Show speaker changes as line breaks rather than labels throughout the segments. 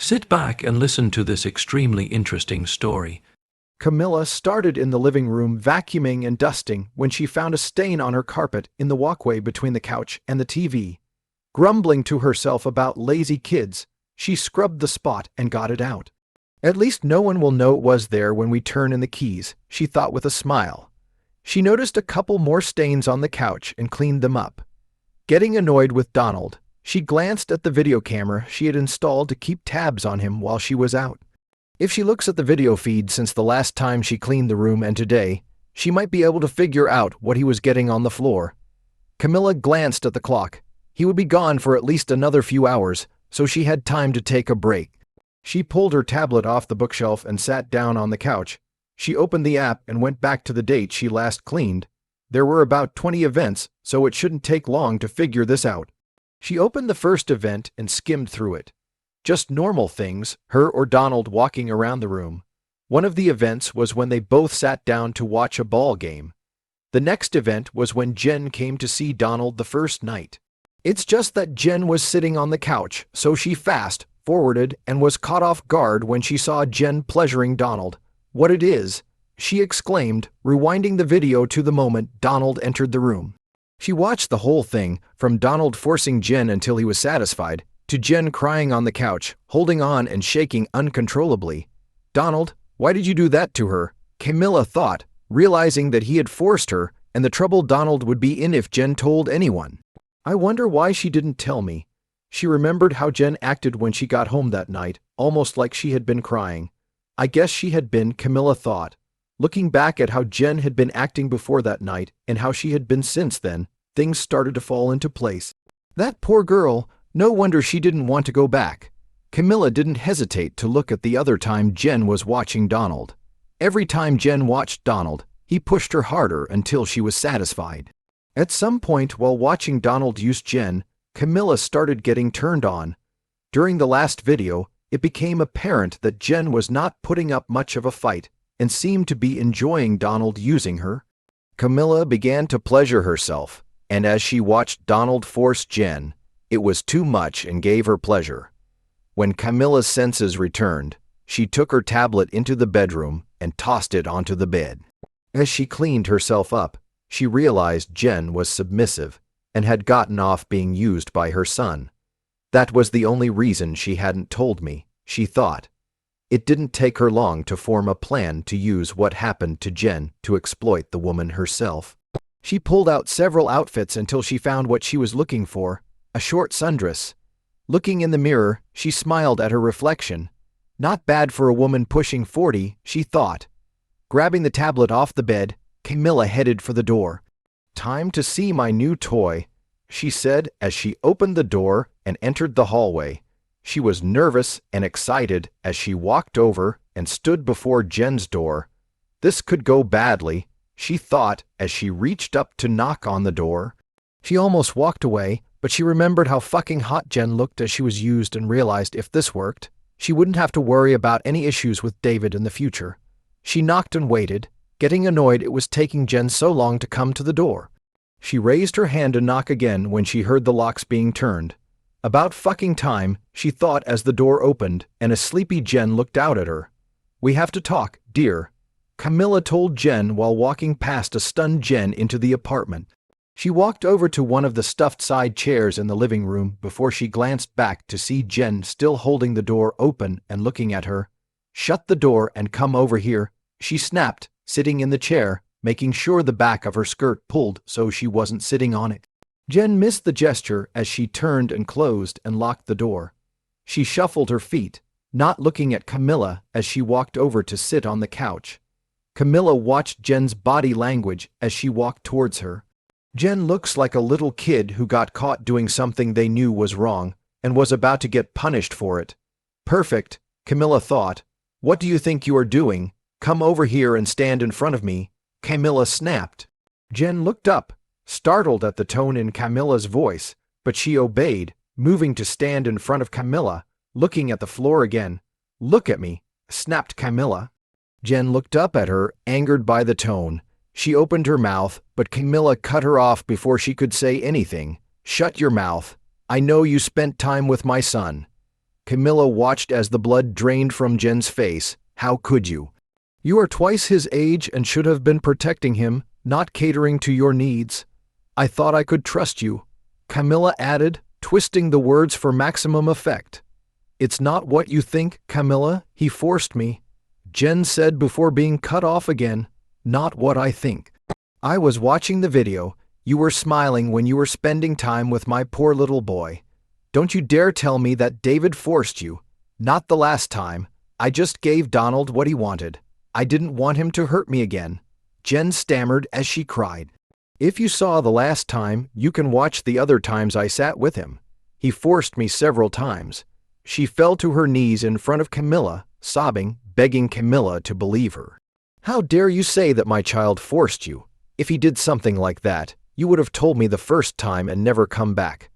Sit back and listen to this extremely interesting story.
Camilla started in the living room vacuuming and dusting when she found a stain on her carpet in the walkway between the couch and the TV. Grumbling to herself about lazy kids, she scrubbed the spot and got it out. At least no one will know it was there when we turn in the keys, she thought with a smile. She noticed a couple more stains on the couch and cleaned them up. Getting annoyed with Donald, she glanced at the video camera she had installed to keep tabs on him while she was out. If she looks at the video feed since the last time she cleaned the room and today, she might be able to figure out what he was getting on the floor. Camilla glanced at the clock. He would be gone for at least another few hours, so she had time to take a break. She pulled her tablet off the bookshelf and sat down on the couch. She opened the app and went back to the date she last cleaned. There were about 20 events, so it shouldn't take long to figure this out. She opened the first event and skimmed through it. Just normal things, her or Donald walking around the room. One of the events was when they both sat down to watch a ball game. The next event was when Jen came to see Donald the first night. It's just that Jen was sitting on the couch, so she fast-forwarded and was caught off guard when she saw Jen pleasuring Donald. "What it is," she exclaimed, rewinding the video to the moment Donald entered the room. She watched the whole thing, from Donald forcing Jen until he was satisfied, to Jen crying on the couch, holding on and shaking uncontrollably. "Donald, why did you do that to her?" Camilla thought, realizing that he had forced her and the trouble Donald would be in if Jen told anyone. "I wonder why she didn't tell me." She remembered how Jen acted when she got home that night, almost like she had been crying. I guess she had been, Camilla thought. Looking back at how Jen had been acting before that night and how she had been since then, things started to fall into place. That poor girl, no wonder she didn't want to go back. Camilla didn't hesitate to look at the other time Jen was watching Donald. Every time Jen watched Donald, he pushed her harder until she was satisfied. At some point while watching Donald use Jen, Camilla started getting turned on. During the last video, it became apparent that Jen was not putting up much of a fight and seemed to be enjoying Donald using her. Camilla began to pleasure herself, and as she watched Donald force Jen, it was too much and gave her pleasure. When Camilla's senses returned, she took her tablet into the bedroom and tossed it onto the bed. As she cleaned herself up, she realized Jen was submissive and had gotten off being used by her son. That was the only reason she hadn't told me, she thought. It didn't take her long to form a plan to use what happened to Jen to exploit the woman herself. She pulled out several outfits until she found what she was looking for, a short sundress. Looking in the mirror, she smiled at her reflection. Not bad for a woman pushing 40, she thought. Grabbing the tablet off the bed, Camilla headed for the door. "Time to see my new toy," she said as she opened the door and entered the hallway. She was nervous and excited as she walked over and stood before Jen's door. This could go badly, she thought as she reached up to knock on the door. She almost walked away, but she remembered how fucking hot Jen looked as she was used and realized if this worked, she wouldn't have to worry about any issues with David in the future. She knocked and waited, getting annoyed it was taking Jen so long to come to the door. She raised her hand to knock again when she heard the locks being turned. About fucking time, she thought as the door opened and a sleepy Jen looked out at her. "We have to talk, dear," Camilla told Jen while walking past a stunned Jen into the apartment. She walked over to one of the stuffed side chairs in the living room before she glanced back to see Jen still holding the door open and looking at her. "Shut the door and come over here," she snapped, sitting in the chair, making sure the back of her skirt pulled so she wasn't sitting on it. Jen missed the gesture as she turned and closed and locked the door. She shuffled her feet, not looking at Camilla as she walked over to sit on the couch. Camilla watched Jen's body language as she walked towards her. Jen looks like a little kid who got caught doing something they knew was wrong and was about to get punished for it. "Perfect," Camilla thought. "What do you think you are doing? Come over here and stand in front of me," Camilla snapped. Jen looked up, startled at the tone in Camilla's voice, but she obeyed, moving to stand in front of Camilla, looking at the floor again. "Look at me," snapped Camilla. Jen looked up at her, angered by the tone. She opened her mouth, but Camilla cut her off before she could say anything. "Shut your mouth. I know you spent time with my son." Camilla watched as the blood drained from Jen's face. How could you? You are twice his age and should have been protecting him, not catering to your needs. I thought I could trust you, Camilla added, twisting the words for maximum effect. It's not what you think, Camilla, he forced me, Jen said before being cut off again. Not what I think. I was watching the video. You were smiling when you were spending time with my poor little boy. Don't you dare tell me that David forced you. Not the last time. I just gave Donald what he wanted. I didn't want him to hurt me again, Jen stammered as she cried. If you saw the last time, you can watch the other times I sat with him. He forced me several times. She fell to her knees in front of Camilla, sobbing, begging Camilla to believe her. How dare you say that my child forced you? If he did something like that, you would have told me the first time and never come back.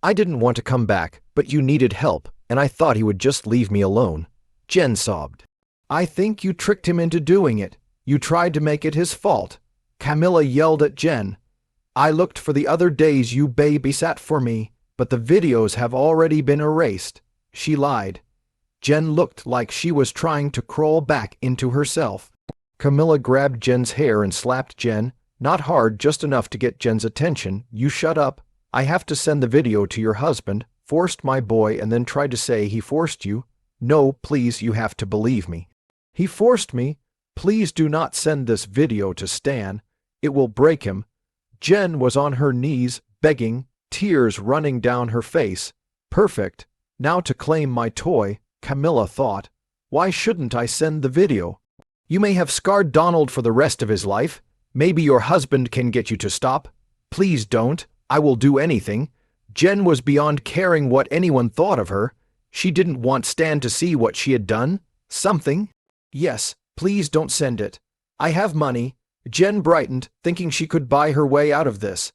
I didn't want to come back, but you needed help, and I thought he would just leave me alone, Jen sobbed. I think you tricked him into doing it. You tried to make it his fault, Camilla yelled at Jen. I looked for the other days you babysat for me, but the videos have already been erased, she lied. Jen looked like she was trying to crawl back into herself. Camilla grabbed Jen's hair and slapped Jen, not hard, just enough to get Jen's attention. You shut up. I have to send the video to your husband, forced my boy and then tried to say he forced you. No, please, you have to believe me. He forced me. Please do not send this video to Stan. It will break him. Jen was on her knees, begging, tears running down her face. Perfect. Now to claim my toy, Camilla thought. Why shouldn't I send the video? You may have scarred Donald for the rest of his life. Maybe your husband can get you to stop. Please don't. I will do anything. Jen was beyond caring what anyone thought of her. She didn't want Stan to see what she had done. Something. Yes, please don't send it. I have money. Jen brightened, thinking she could buy her way out of this.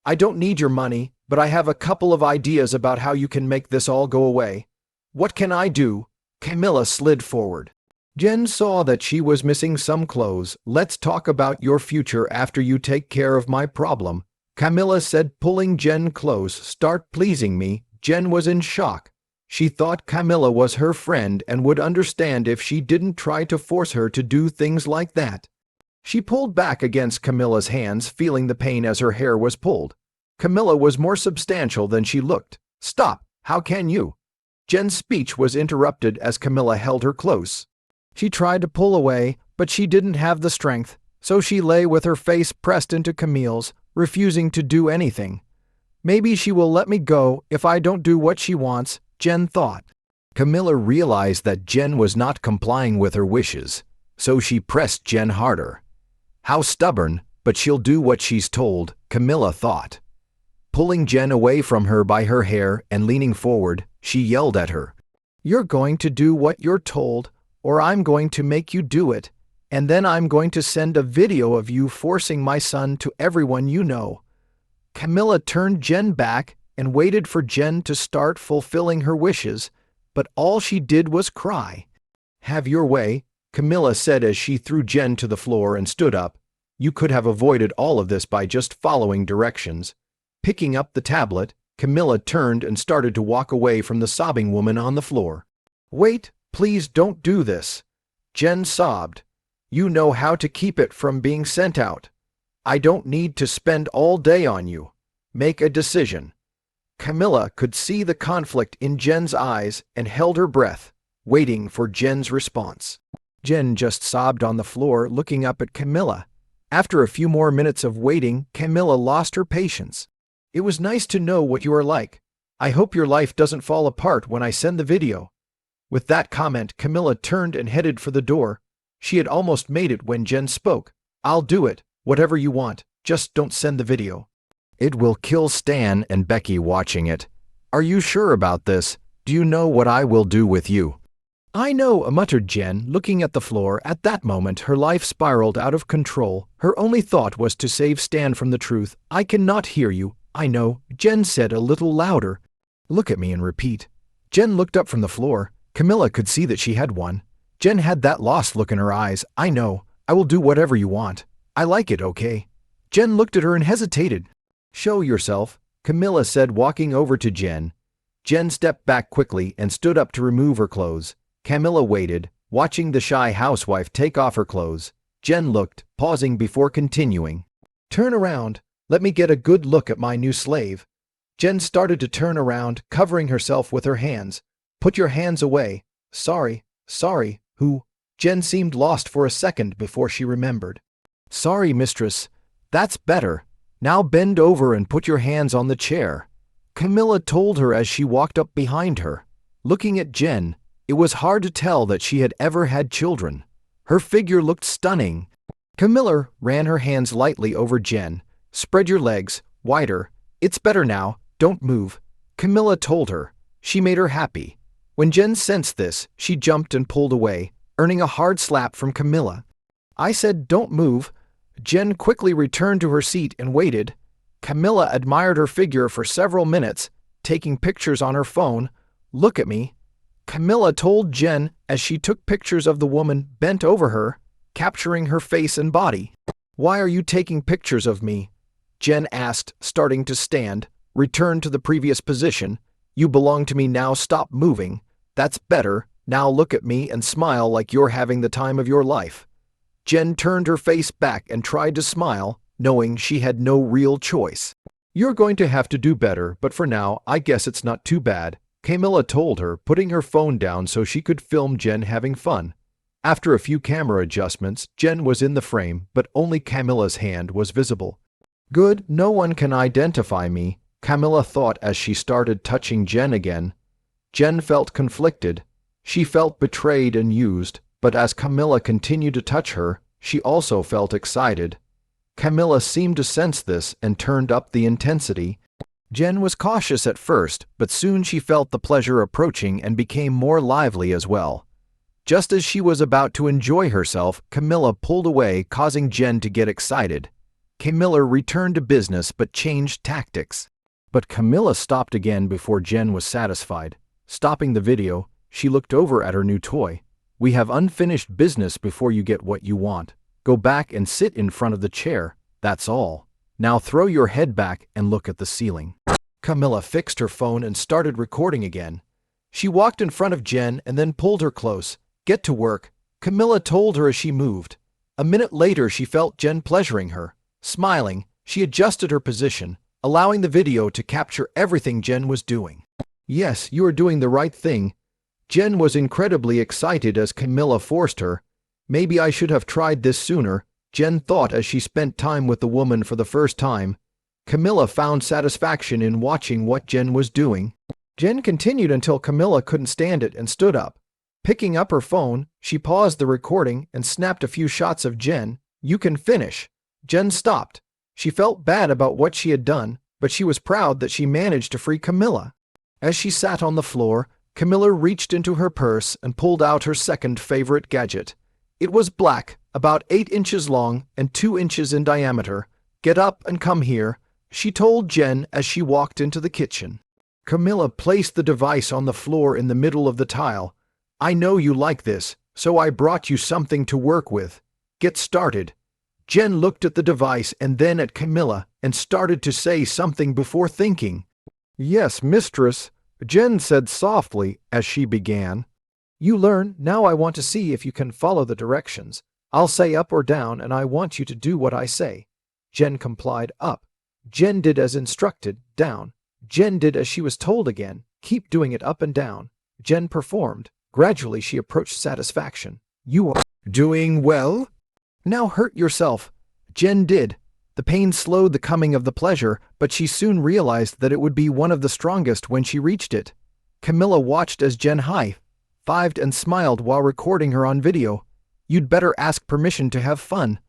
I don't need your money, but I have a couple of ideas about how you can make this all go away. What can I do? Camilla slid forward. Jen saw that she was missing some clothes. Let's talk about your future after you take care of my problem, Camilla said, pulling Jen close. Start pleasing me. Jen was in shock. She thought Camilla was her friend and would understand if she didn't try to force her to do things like that. She pulled back against Camilla's hands, feeling the pain as her hair was pulled. Camilla was more substantial than she looked. Stop! How can you? Jen's speech was interrupted as Camilla held her close. She tried to pull away, but she didn't have the strength, so she lay with her face pressed into Camille's, refusing to do anything. Maybe she will let me go if I don't do what she wants, Jen thought. Camilla realized that Jen was not complying with her wishes, so she pressed Jen harder. How stubborn, but she'll do what she's told, Camilla thought. Pulling Jen away from her by her hair and leaning forward, she yelled at her. You're going to do what you're told, or I'm going to make you do it, and then I'm going to send a video of you forcing my son to everyone you know. Camilla turned Jen back and waited for Jen to start fulfilling her wishes, but all she did was cry. Have your way, Camilla said as she threw Jen to the floor and stood up. You could have avoided all of this by just following directions. Picking up the tablet, Camilla turned and started to walk away from the sobbing woman on the floor. Wait, please don't do this, Jen sobbed. You know how to keep it from being sent out. I don't need to spend all day on you. Make a decision. Camilla could see the conflict in Jen's eyes and held her breath, waiting for Jen's response. Jen just sobbed on the floor, looking up at Camilla. After a few more minutes of waiting, Camilla lost her patience. It was nice to know what you are like. I hope your life doesn't fall apart when I send the video. With that comment, Camilla turned and headed for the door. She had almost made it when Jen spoke. I'll do it, whatever you want, just don't send the video. It will kill Stan and Becky watching it. Are you sure about this? Do you know what I will do with you? I know, muttered Jen, looking at the floor. At that moment, her life spiraled out of control. Her only thought was to save Stan from the truth. I cannot hear you. I know, Jen said a little louder. Look at me and repeat. Jen looked up from the floor. Camilla could see that she had won. Jen had that lost look in her eyes. I know. I will do whatever you want. I like it, okay? Jen looked at her and hesitated. Show yourself, Camilla said, walking over to Jen. Jen stepped back quickly and stood up to remove her clothes. Camilla waited, watching the shy housewife take off her clothes. Jen looked, pausing before continuing. "Turn around. Let me get a good look at my new slave." Jen started to turn around, covering herself with her hands. "Put your hands away." Sorry, who?" Jen seemed lost for a second before she remembered. "Sorry, mistress. That's better. Now bend over and put your hands on the chair," Camilla told her as she walked up behind her. Looking at Jen, it was hard to tell that she had ever had children. Her figure looked stunning. Camilla ran her hands lightly over Jen. "Spread your legs, wider. It's better now, don't move," Camilla told her. She made her happy. When Jen sensed this, she jumped and pulled away, earning a hard slap from Camilla. "I said don't move." Jen quickly returned to her seat and waited. Camilla admired her figure for several minutes, taking pictures on her phone. "Look at me," Camilla told Jen as she took pictures of the woman bent over her, capturing her face and body. "Why are you taking pictures of me?" Jen asked, starting to stand. "Return to the previous position. You belong to me now, stop moving. That's better, now look at me and smile like you're having the time of your life." Jen turned her face back and tried to smile, knowing she had no real choice. "You're going to have to do better, but for now, I guess it's not too bad," Camilla told her, putting her phone down so she could film Jen having fun. After a few camera adjustments, Jen was in the frame, but only Camilla's hand was visible. "Good, no one can identify me," Camilla thought as she started touching Jen again. Jen felt conflicted. She felt betrayed and used, but as Camilla continued to touch her, she also felt excited. Camilla seemed to sense this and turned up the intensity. Jen was cautious at first, but soon she felt the pleasure approaching and became more lively as well. Just as she was about to enjoy herself, Camilla pulled away, causing Jen to get excited. Camilla returned to business but changed tactics. But Camilla stopped again before Jen was satisfied. Stopping the video, she looked over at her new toy. "We have unfinished business before you get what you want. Go back and sit in front of the chair, that's all. Now throw your head back and look at the ceiling." Camilla fixed her phone and started recording again. She walked in front of Jen and then pulled her close. "Get to work," Camilla told her as she moved. A minute later, she felt Jen pleasuring her. Smiling, she adjusted her position, allowing the video to capture everything Jen was doing. "Yes, you are doing the right thing." Jen was incredibly excited as Camilla forced her. "Maybe I should have tried this sooner," Jen thought as she spent time with the woman for the first time. Camilla found satisfaction in watching what Jen was doing. Jen continued until Camilla couldn't stand it and stood up. Picking up her phone, she paused the recording and snapped a few shots of Jen. "You can finish." Jen stopped. She felt bad about what she had done, but she was proud that she managed to free Camilla. As she sat on the floor, Camilla reached into her purse and pulled out her second favorite gadget. It was black, about 8 inches long and 2 inches in diameter. "Get up and come here," she told Jen as she walked into the kitchen. Camilla placed the device on the floor in the middle of the tile. "I know you like this, so I brought you something to work with. Get started." Jen looked at the device and then at Camilla and started to say something before thinking. "Yes, mistress," Jen said softly as she began. "You learn, now I want to see if you can follow the directions. I'll say up or down and I want you to do what I say." Jen complied. "Up." Jen did as instructed. "Down." Jen did as she was told again. "Keep doing it up and down." Jen performed. Gradually she approached satisfaction. "You are doing well. Now hurt yourself." Jen did. The pain slowed the coming of the pleasure, but she soon realized that it would be one of the strongest when she reached it. Camilla watched as Jen high-fived and smiled while recording her on video. "You'd better ask permission to have fun."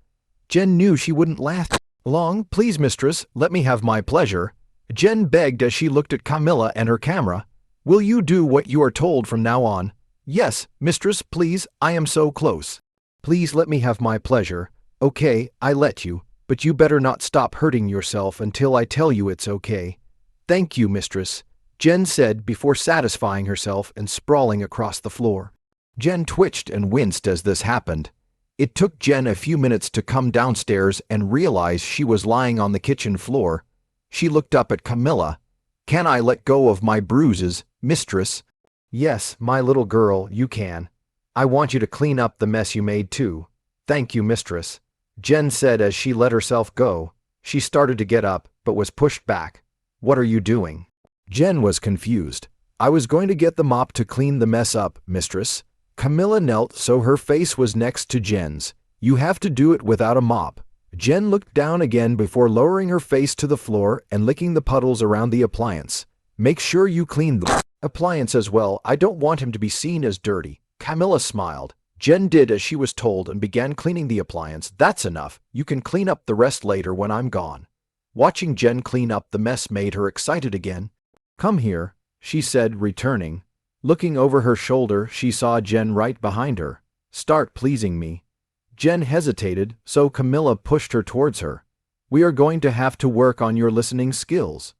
Jen knew she wouldn't last long. "Please, mistress, let me have my pleasure," Jen begged as she looked at Camilla and her camera. "Will you do what you are told from now on?" "Yes, mistress, please, I am so close." "Please let me have my pleasure." "Okay, I let you, but you better not stop hurting yourself until I tell you it's okay." "Thank you, mistress," Jen said before satisfying herself and sprawling across the floor. Jen twitched and winced as this happened. It took Jen a few minutes to come downstairs and realize she was lying on the kitchen floor. She looked up at Camilla. Can I let go of my bruises, mistress? Yes, my little girl, you can. I want you to clean up the mess you made too. Thank you, mistress, Jen said as she let herself go. She started to get up, but was pushed back. What are you doing? Jen was confused. I was going to get the mop to clean the mess up, mistress. Camilla knelt so her face was next to Jen's. You have to do it without a mop. Jen looked down again before lowering her face to the floor and licking the puddles around the appliance. Make sure you clean the appliance as well. I don't want him to be seen as dirty. Camilla smiled. Jen did as she was told and began cleaning the appliance. That's enough. You can clean up the rest later when I'm gone. Watching Jen clean up the mess made her excited again. Come here, she said, returning. Looking over her shoulder, she saw Jen right behind her. Start pleasing me. Jen hesitated, so Camilla pushed her towards her. We are going to have to work on your listening skills.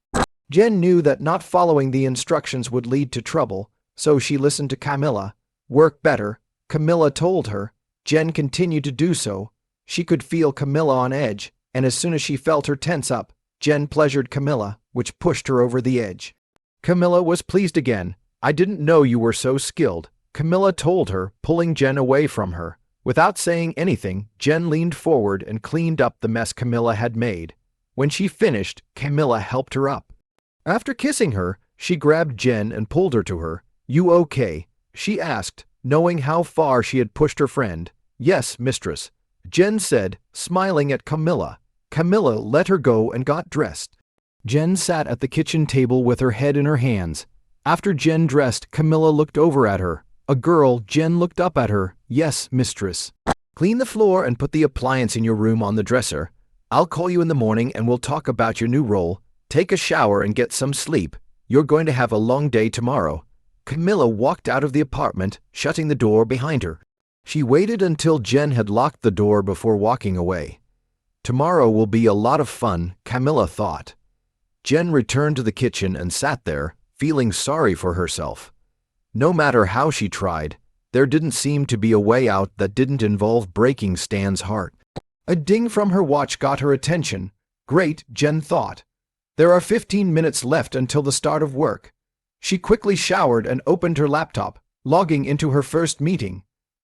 Jen knew that not following the instructions would lead to trouble, so she listened to Camilla. Work better, Camilla told her. Jen continued to do so. She could feel Camilla on edge, and as soon as she felt her tense up, Jen pleasured Camilla, which pushed her over the edge. Camilla was pleased again. I didn't know you were so skilled, Camilla told her, pulling Jen away from her. Without saying anything, Jen leaned forward and cleaned up the mess Camilla had made. When she finished, Camilla helped her up. After kissing her, she grabbed Jen and pulled her to her. You okay? She asked, knowing how far she had pushed her friend. Yes, mistress, Jen said, smiling at Camilla. Camilla let her go and got dressed. Jen sat at the kitchen table with her head in her hands. After Jen dressed, Camilla looked over at her. A girl, Jen looked up at her. Yes, mistress. Clean the floor and put the appliance in your room on the dresser. I'll call you in the morning and we'll talk about your new role. Take a shower and get some sleep. You're going to have a long day tomorrow. Camilla walked out of the apartment, shutting the door behind her. She waited until Jen had locked the door before walking away. Tomorrow will be a lot of fun, Camilla thought. Jen returned to the kitchen and sat there, feeling sorry for herself. No matter how she tried, there didn't seem to be a way out that didn't involve breaking Stan's heart. A ding from her watch got her attention. Great, Jen thought. There are 15 minutes left until the start of work. She quickly showered and opened her laptop, logging into her first meeting.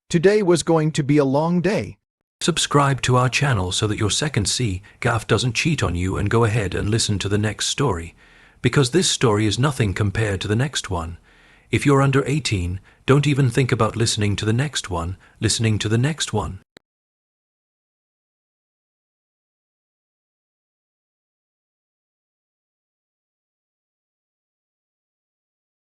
Today was going to be a long day.
Subscribe to our channel so that your second C gaff doesn't cheat on you, and go ahead and listen to the next story, because this story is nothing compared to the next one. If you're under 18, don't even think about listening to the next one.